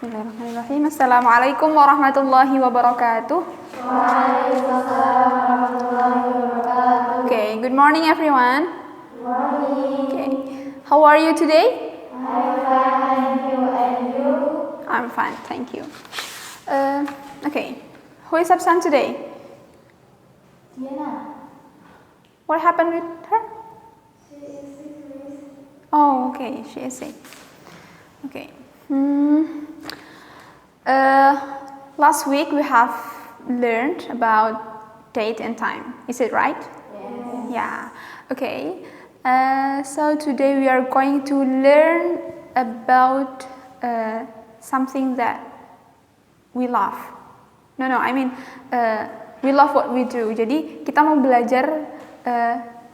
Bismillahirrahmanirrahim. Assalamualaikum warahmatullahi wabarakatuh. Waalaikumsalam warahmatullahi wabarakatuh. Okay, good morning everyone. Good morning. Okay, how are you today? I'm fine, thank you. And you? I'm fine, thank you. Okay, who is absent today? Diana. What happened with her? She is sick, please. Oh, okay, she is sick. Okay. Last week we have learned about date and time. Is it right? Yes. Yeah. Okay. So today we are going to learn about something that we love. I mean we love what we do. Jadi kita mau belajar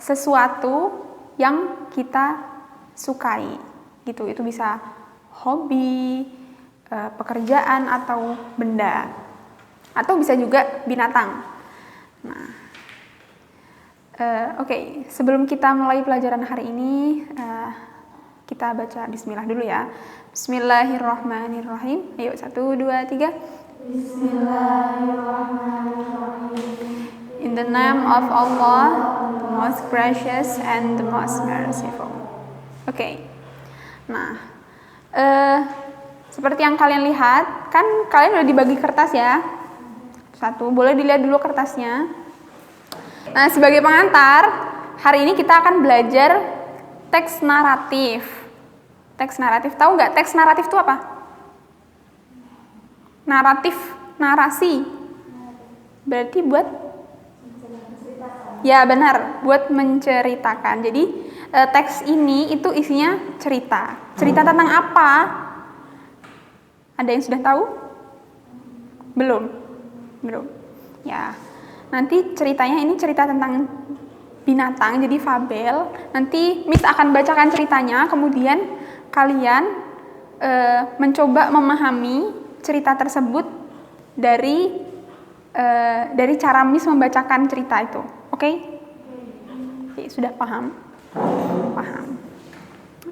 sesuatu yang kita sukai, gitu. Itu bisa hobi, pekerjaan atau benda, atau bisa juga binatang. Nah, oke. Sebelum kita mulai pelajaran hari ini, kita baca Bismillah dulu ya. Bismillahirrahmanirrahim. Ayo 1, 2, 3. Bismillahirrahmanirrahim. In the name of Allah, the most gracious and the most merciful. Oke. Nah, seperti yang kalian lihat, kan kalian udah dibagi kertas ya. Satu, boleh dilihat dulu kertasnya. Nah, sebagai pengantar, hari ini kita akan belajar teks naratif. Teks naratif, tahu nggak teks naratif itu apa? Naratif, narasi. Berarti buat? Ya benar, buat menceritakan. Jadi teks ini itu isinya cerita. Cerita tentang apa? Ada yang sudah tahu? Belum. Ya. Nanti ceritanya ini cerita tentang binatang, jadi fabel. Nanti Miss akan bacakan ceritanya, kemudian kalian mencoba memahami cerita tersebut dari cara Miss membacakan cerita itu. Oke? Oke, sudah paham? Paham.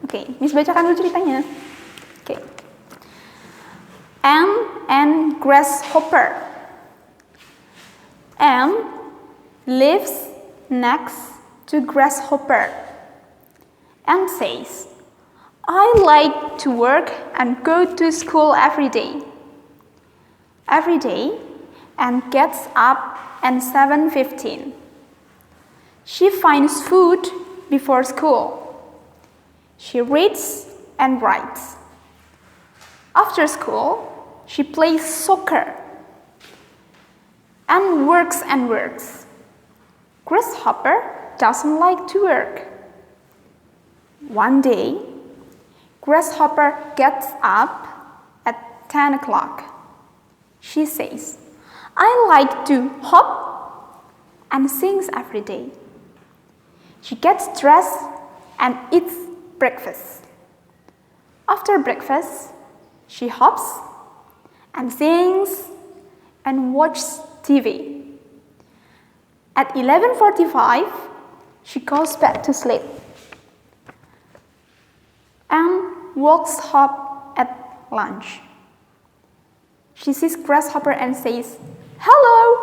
Oke, Miss bacakan dulu ceritanya. Oke. Ant and Grasshopper. Ant lives next to Grasshopper. Ant says, I like to work and go to school every day. Every day, Ant gets up at 7:15. She finds food before school. She reads and writes. After school, she plays soccer and works. Grasshopper doesn't like to work. One day, Grasshopper gets up at 10 o'clock. She says, I like to hop and sings every day. She gets dressed and eats breakfast. After breakfast, she hops and sings and watches TV. At 11:45, she goes back to sleep and walks up at lunch. She sees Grasshopper and says, Hello!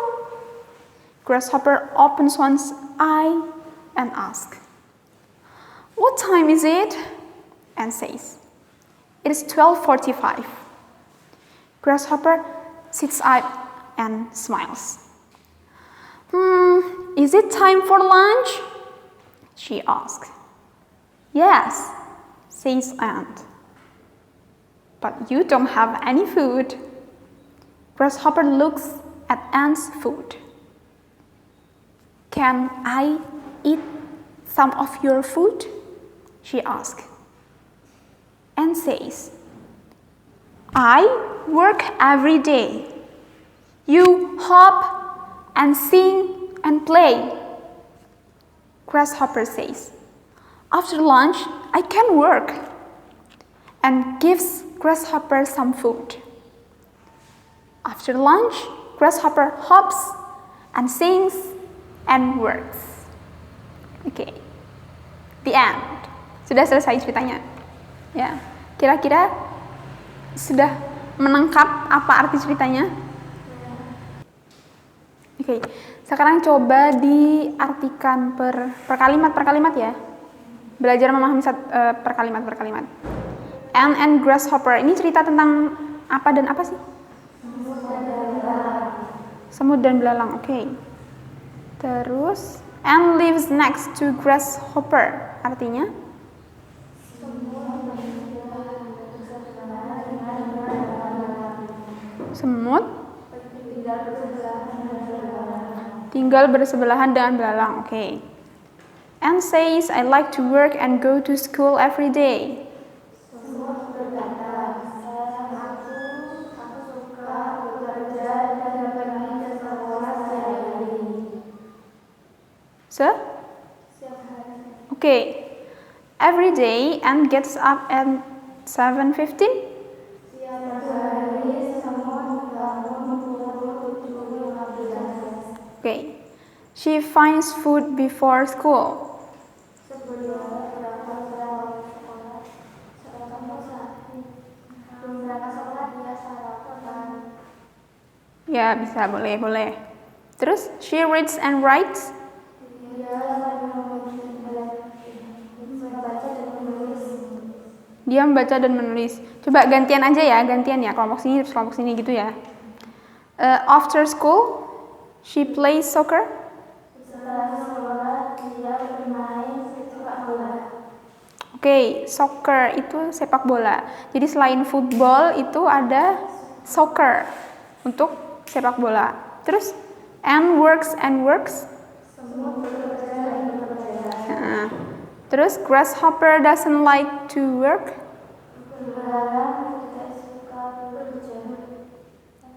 Grasshopper opens one eye and asks, What time is it? And says, It is 12:45. Grasshopper sits up and smiles. Is it time for lunch? She asks. Yes, says Ant. But you don't have any food. Grasshopper looks at Ant's food. Can I eat some of your food? She asks. Ant says, I work every day. You hop and sing and play. Grasshopper says, After lunch, I can work, and gives Grasshopper some food. After lunch, Grasshopper hops and sings and works. Okay. The end. Sudah selesai ceritanya. Ya. Kira-kira sudah menangkap apa arti ceritanya? Oke, sekarang coba diartikan per kalimat ya. Belajar memahami per kalimat. Ant and Grasshopper, ini cerita tentang apa dan apa sih? Semut dan belalang, oke. Terus, Ant lives next to Grasshopper, artinya? Semut tinggal bersebelahan dengan belalang. Oke. Ant says, I like to work and go to school every day. Semut berkata, aku suka bekerja dan pergi ke sekolah setiap hari. Setiap hari. Oke. Every day, Ant gets up at 7:15. Setiap hari semut bangun pukul 7:15. Okay. She finds food before school. Sebelum berangkat sekolah dia sarapan. Ya, bisa, boleh. Terus, she reads and writes. Dia membaca dan menulis. Coba gantian aja ya, kelompok sini terus kelompok sini gitu ya. After school, she plays soccer. Setelah sekolah dia bermain sepak bola. Oke, soccer itu sepak bola. Jadi selain football itu ada soccer untuk sepak bola. Terus, and works. Semut bekerja dan bekerja. Terus, Grasshopper doesn't like to work. Belalang tidak suka bekerja.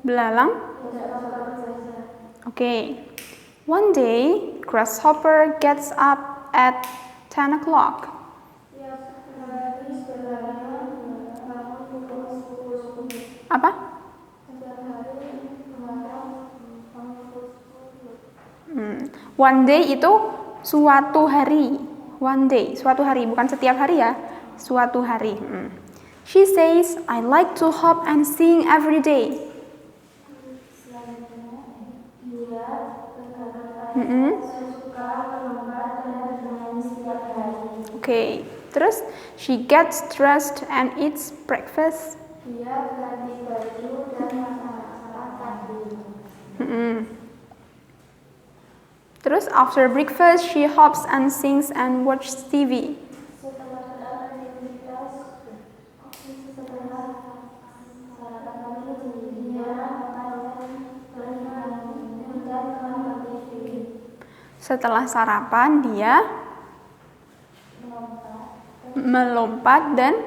Belalang. Tidak suka bekerja. Okay. One day, Grasshopper gets up at 10 o'clock. Tiap hari belalang bangun pukul 10. Apa? Setiap hari belalang bangun pukul 10. One day itu suatu hari. One day, suatu hari, bukan setiap hari ya. Suatu hari. She says, I like to hop and sing every day. Dia berkata, saya suka melompat dan bernyanyi setiap hari. Okay. Terus, she gets dressed and eats breakfast. Dia ganti baju dan makan pagi. Terus, after breakfast, she hops and sings and watches TV. Setelah sarapan pagi, dia makan bernyanyi dan menonton TV. Setelah sarapan, dia melompat dan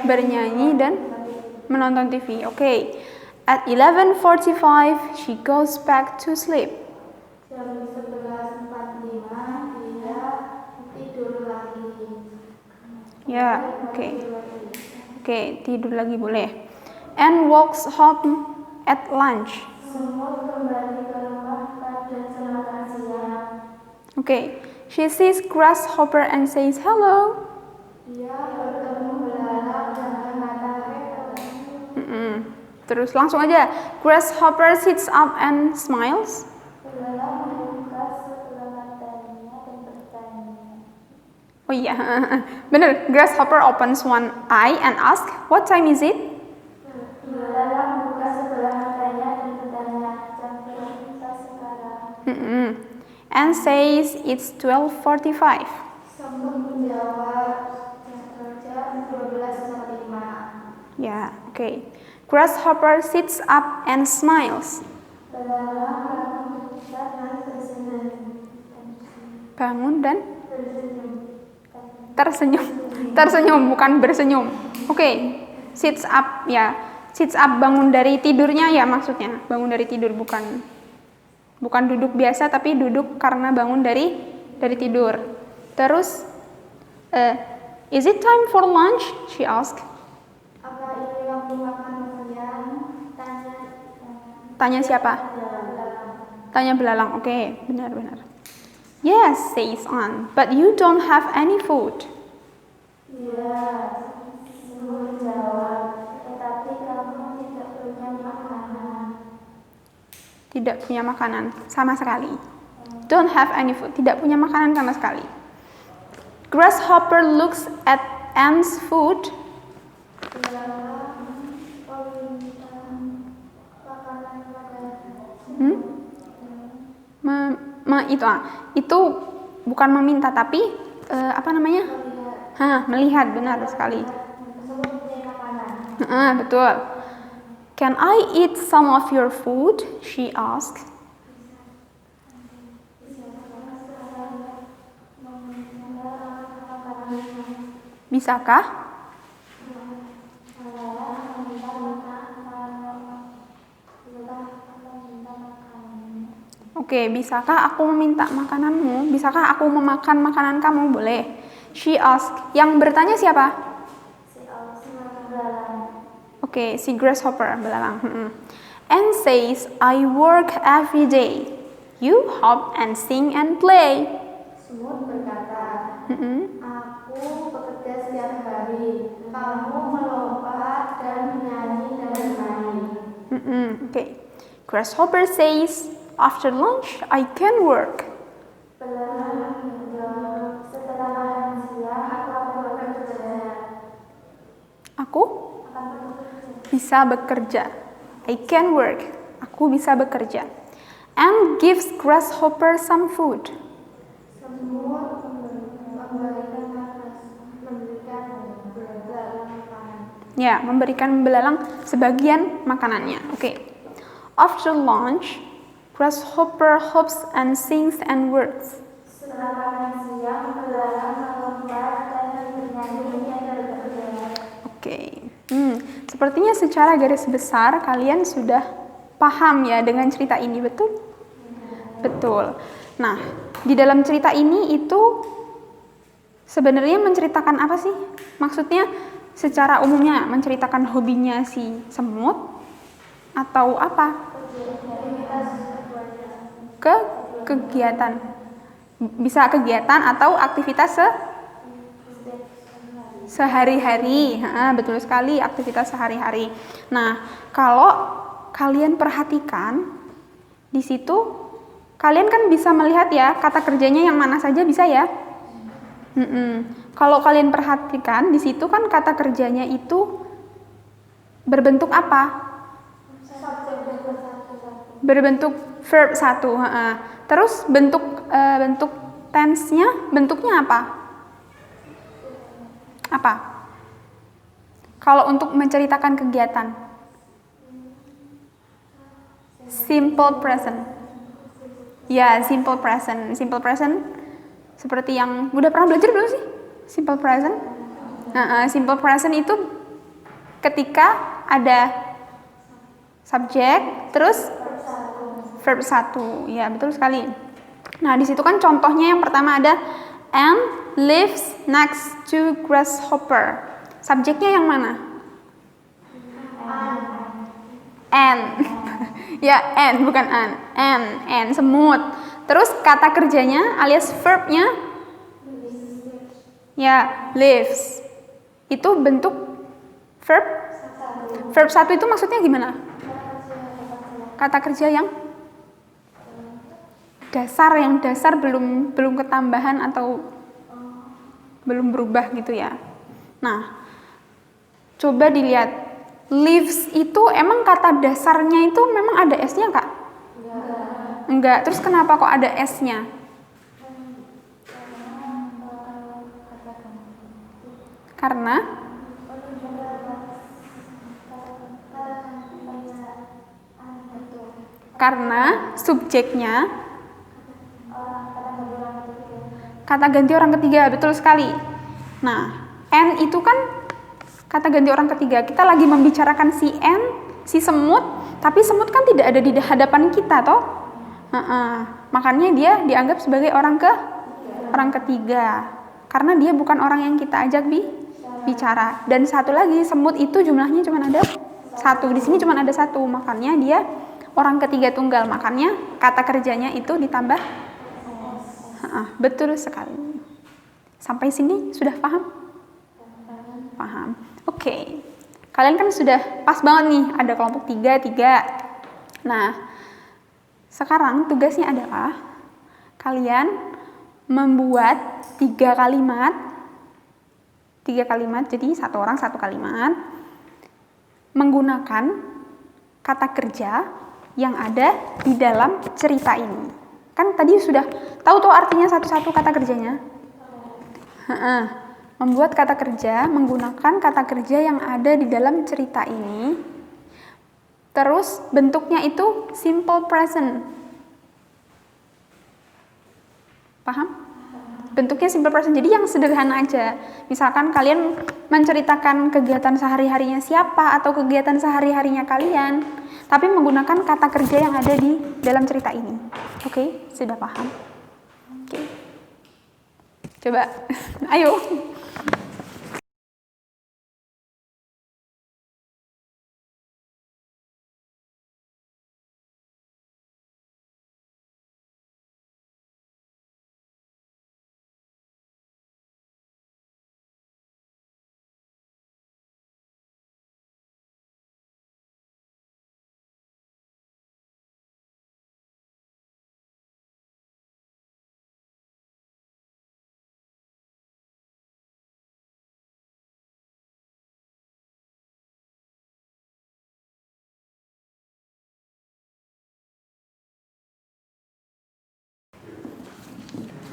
bernyanyi dan menonton TV. Okay. At 11:45, she goes back to sleep. Jam 11.45 dia tidur lagi. Ya, oke, tidur lagi boleh. And walks home at lunch. Semut kembali ke rumah pada jam makan siang. Okay. She sees Grasshopper and says hello. Dia bertemu belalang dan mengatakan Terus langsung aja. Grasshopper sits up and smiles. belalang membuka sebelah matanya dan bertanya. Oh iya, bener. Grasshopper opens one eye and asks, what time is it? Belalang membuka sebelah matanya dan bertanya, jam berapa sekarang? And says it's 12:45. Semut menjawab, jam 12.45. Ya, oke. Grasshopper sits up and smiles. Belalang bangun dan tersenyum. Bangun dan tersenyum, bukan bersenyum. Oke. Sits up ya. Sits up bangun dari tidurnya ya maksudnya. Bangun dari tidur bukan duduk biasa tapi duduk karena bangun dari tidur. Terus is it time for lunch? She asked. Apa ini waktu makan siang? Tanya siapa? Tanya belalang. Oke, benar. Yes, says Ant, but you don't have any food. Ya, semut menjawab, tetapi kamu Tidak punya makanan sama sekali. Don't have any food. Tidak punya makanan sama sekali. Grasshopper looks at ants' food. Itu bukan meminta tapi melihat, benar sekali. Betul. Can I eat some of your food? She asked. Bisakah? Oke, bisakah aku meminta makananmu? Bisakah aku memakan makanan kamu? Boleh. She asked. Yang bertanya siapa? Oke, si grasshopper, belalang. And says, I work every day. You hop and sing and play. Semut berkata, aku bekerja setiap hari. Kamu melompat dan menyanyi dan bermain. Okay. Grasshopper says, after lunch I can work. Belalang menjawab, setelah makan siang aku akan bekerja. Aku bisa bekerja. I can work. Aku bisa bekerja. And gives grasshopper some food. Semut memberikan belalang sebagian makanannya. Oke. After lunch, grasshopper hops and sings and works. Setelah makan siang, belalang melompat dan bernyanyi dan bekerja. Oke. Sepertinya secara garis besar kalian sudah paham ya dengan cerita ini, betul? Betul. Nah, di dalam cerita ini itu sebenarnya menceritakan apa sih? Maksudnya secara umumnya menceritakan hobinya si semut atau apa? Kegiatan. Bisa kegiatan atau aktivitas sehari-hari. Betul sekali, aktivitas sehari-hari. Nah, kalau kalian perhatikan di situ, kalian kan bisa melihat ya kata kerjanya yang mana saja bisa ya. Kalau kalian perhatikan di situ kan kata kerjanya itu berbentuk apa? Berbentuk verb 1. Terus bentuk tense-nya bentuknya apa? Apa? Kalau untuk menceritakan kegiatan? Simple present. Ya, simple present. Simple present seperti yang udah pernah belajar belum sih? Simple present. Simple present itu ketika ada subjek terus verb 1. Ya, betul sekali. Nah, di situ kan contohnya yang pertama ada Anne lives next to grasshopper. Subjeknya yang mana? Anne. Ya, Anne bukan Anne. Anne semut. Terus kata kerjanya alias verbnya ya, lives. Itu bentuk verb 1 itu maksudnya gimana? Kata kerja yang dasar belum ketambahan atau belum berubah gitu ya. Nah, coba dilihat lives itu emang kata dasarnya itu memang ada S-nya Kak? Enggak. Terus kenapa kok ada S-nya? Karena subjeknya kata ganti orang ketiga, betul sekali. Nah, N itu kan kata ganti orang ketiga. Kita lagi membicarakan si N, si semut, tapi semut kan tidak ada di hadapan kita toh. Makanya dia dianggap sebagai orang ketiga. Karena dia bukan orang yang kita ajak bicara. Dan satu lagi, semut itu jumlahnya cuma ada 1. Di sini cuma ada 1, makanya dia orang ketiga tunggal. Makanya kata kerjanya itu ditambah. Betul sekali. Sampai sini sudah paham? Paham. Oke. Kalian kan sudah pas banget nih, ada kelompok 3. Nah, Sekarang tugasnya adalah kalian membuat 3 kalimat. 3 kalimat, jadi satu orang satu kalimat. Menggunakan kata kerja yang ada di dalam cerita ini. Kan tadi sudah tahu tuh artinya satu-satu kata kerjanya. Membuat kata kerja menggunakan kata kerja yang ada di dalam cerita ini. Terus bentuknya itu simple present. Paham? Bentuknya simple present. Jadi yang sederhana aja. Misalkan kalian menceritakan kegiatan sehari-harinya siapa atau kegiatan sehari-harinya kalian, tapi menggunakan kata kerja yang ada di dalam cerita ini. Oke, sudah paham? Oke. Coba, ayo.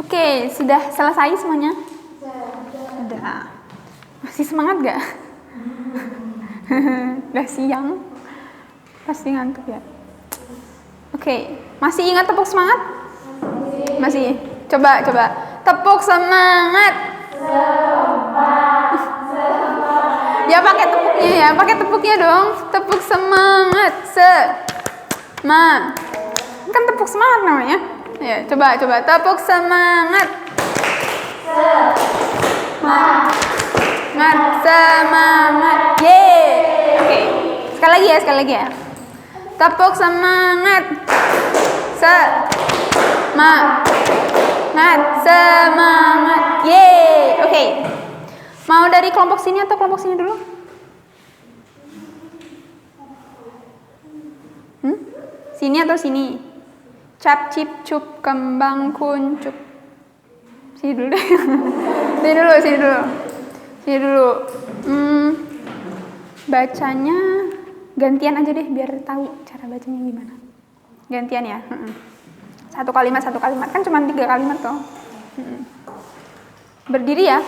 Oke, sudah selesai semuanya? Sudah. Masih semangat gak? Gak siang? Pasti ngantuk ya? Oke, masih ingat tepuk semangat? Masih? Coba. Tepuk semangat! Ya pakai tepuknya ya, pakai tepuknya dong. Tepuk semangat. Kan tepuk semangat namanya. Ya, coba tepuk semangat. Semangat. Yeay. Oke. Sekali lagi ya. Tepuk semangat. Semangat. Yeay. Oke. Mau dari kelompok sini atau kelompok sini dulu? Sini atau sini? Cap, cip, cup, kembang, kuncup. Sini dulu deh. Sini dulu. Bacanya gantian aja deh biar tahu cara bacanya gimana. Gantian ya. Satu kalimat. Kan cuma 3 kalimat toh. Berdiri ya.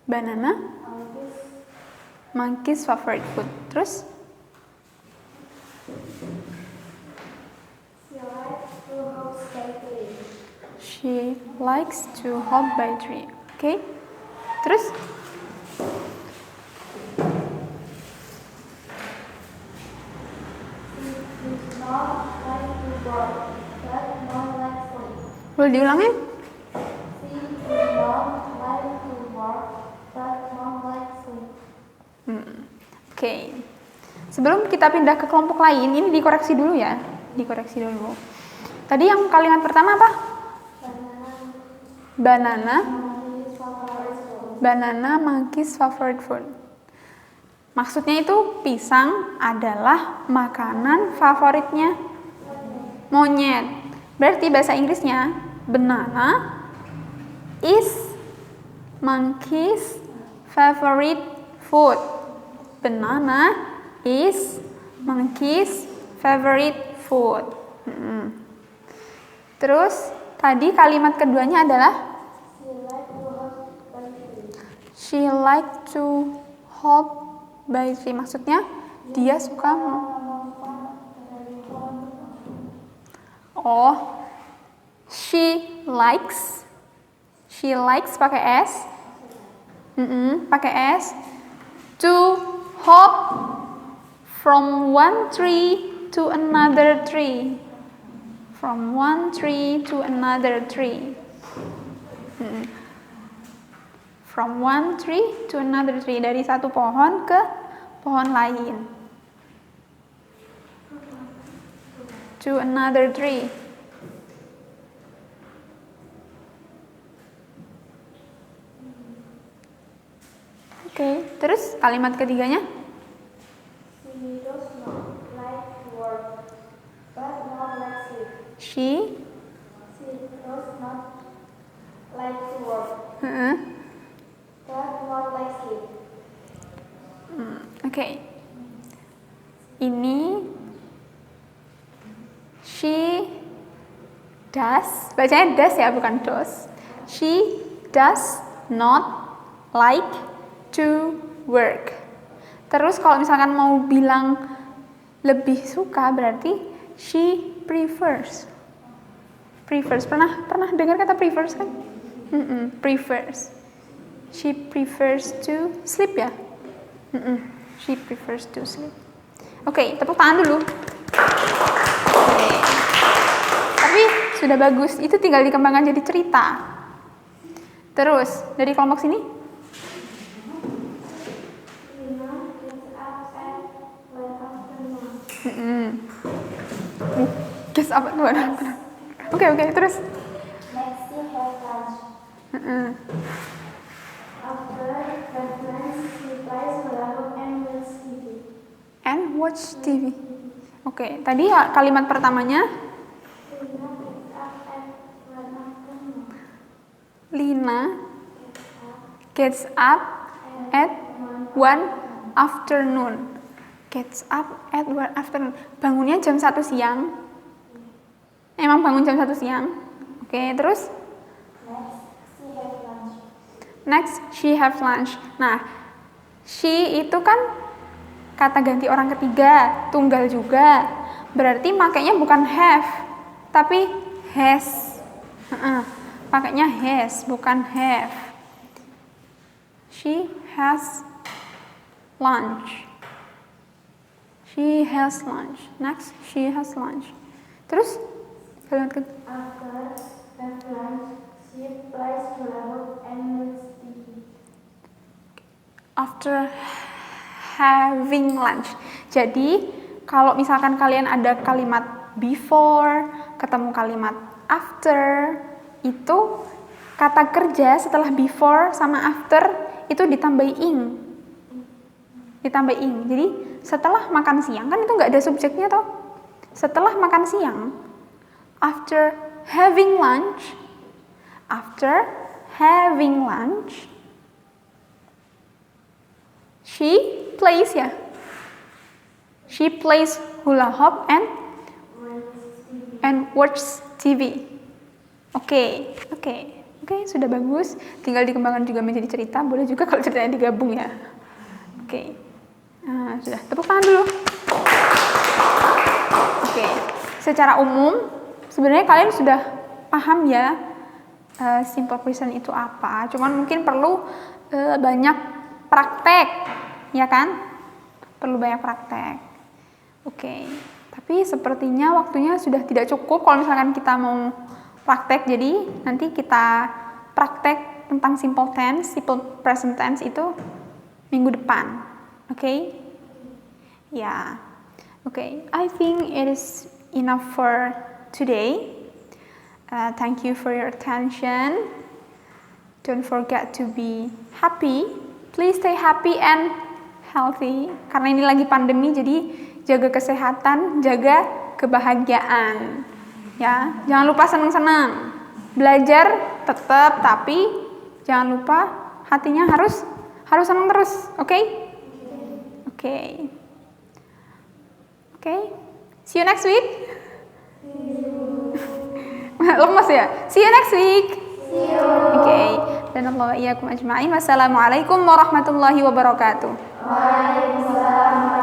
Banana, monkey's favorite food. Terus? She likes to hop by tree. Oke. Terus? Boleh diulangin? Oke. Sebelum kita pindah ke kelompok lain, ini dikoreksi dulu ya. Tadi yang kalimat pertama apa? Banana, monkey's favorite food. Maksudnya itu pisang adalah makanan favoritnya monyet. Berarti bahasa Inggrisnya banana is monkey's favorite food. Banana is monkey's favorite food. Terus tadi kalimat keduanya adalah she like to hop by tree. Maksudnya dia suka she likes pakai S. Pakai S. To hop from one tree to another tree. From one tree to another tree. From one tree to another tree. Dari satu pohon ke pohon lain. To another tree. Okay. Terus kalimat ketiganya? She does not like to work, but more like sleep. She Does not like to work, Heeh. but more like sleep. Oke. Ini she does, bacanya does ya, bukan dos. She does not like to work. Terus kalau misalkan mau bilang lebih suka berarti she prefers. Prefers, pernah dengar kata prefers kan? Prefers. She prefers to sleep ya? She prefers to sleep. Oke, tepuk tangan dulu. Oke. Tapi sudah bagus, itu tinggal dikembangkan jadi cerita. Terus, dari kelompok sini? Lina gets up at 1 afternoon. Guess apa tuh? Oke, terus? Next, she has lunch. After breakfast, she plays hula hoop and watches TV. And watch TV. Oke, tadi ya, kalimat pertamanya Lina gets up at Lina gets up at 1 afternoon. Gets up at 1 afternoon. Bangunnya jam 1 siang. Emang bangun jam 1 siang. Oke, terus? Next, she has lunch. Next, she have lunch. Nah, she itu kan kata ganti orang ketiga, tunggal juga. Berarti makanya bukan have, tapi has. Pakainya has, bukan have. She has lunch. She has lunch. Next, she has lunch. Terus, kalimat kedua. After have lunch, she plays hula hoop and watches TV. After having lunch. Jadi, kalau misalkan kalian ada kalimat before, ketemu kalimat after, itu kata kerja setelah before sama after itu ditambahi ing. Jadi, setelah makan siang, kan itu nggak ada subjeknya toh. Setelah makan siang, after having lunch, she plays ya. She plays hula hoop and watches TV. Oke, sudah bagus. Tinggal dikembangkan juga menjadi cerita. Boleh juga kalau ceritanya digabung ya. Oke. Nah, sudah. Tepuk tangan dulu. Oke. Secara umum, sebenarnya kalian sudah paham ya simple present itu apa. Cuman mungkin perlu banyak praktek, ya kan? Perlu banyak praktek. Oke. Tapi sepertinya waktunya sudah tidak cukup kalau misalkan kita mau praktek. Jadi nanti kita praktek tentang simple tense, simple present tense itu minggu depan. Oke? Ya. Oke. I think it is enough for today. Thank you for your attention. Don't forget to be happy. Please stay happy and healthy. Karena ini lagi pandemi, jadi jaga kesehatan, jaga kebahagiaan. Ya, jangan lupa senang-senang. Belajar tetap, tapi jangan lupa hatinya harus senang terus. Oke? Oke. See you next week. Lemes ya? See you next week. Oke. Dan Allah wa iyyakum ajma'in. Wassalamualaikum warahmatullahi wabarakatuh. Waalaikumsalam.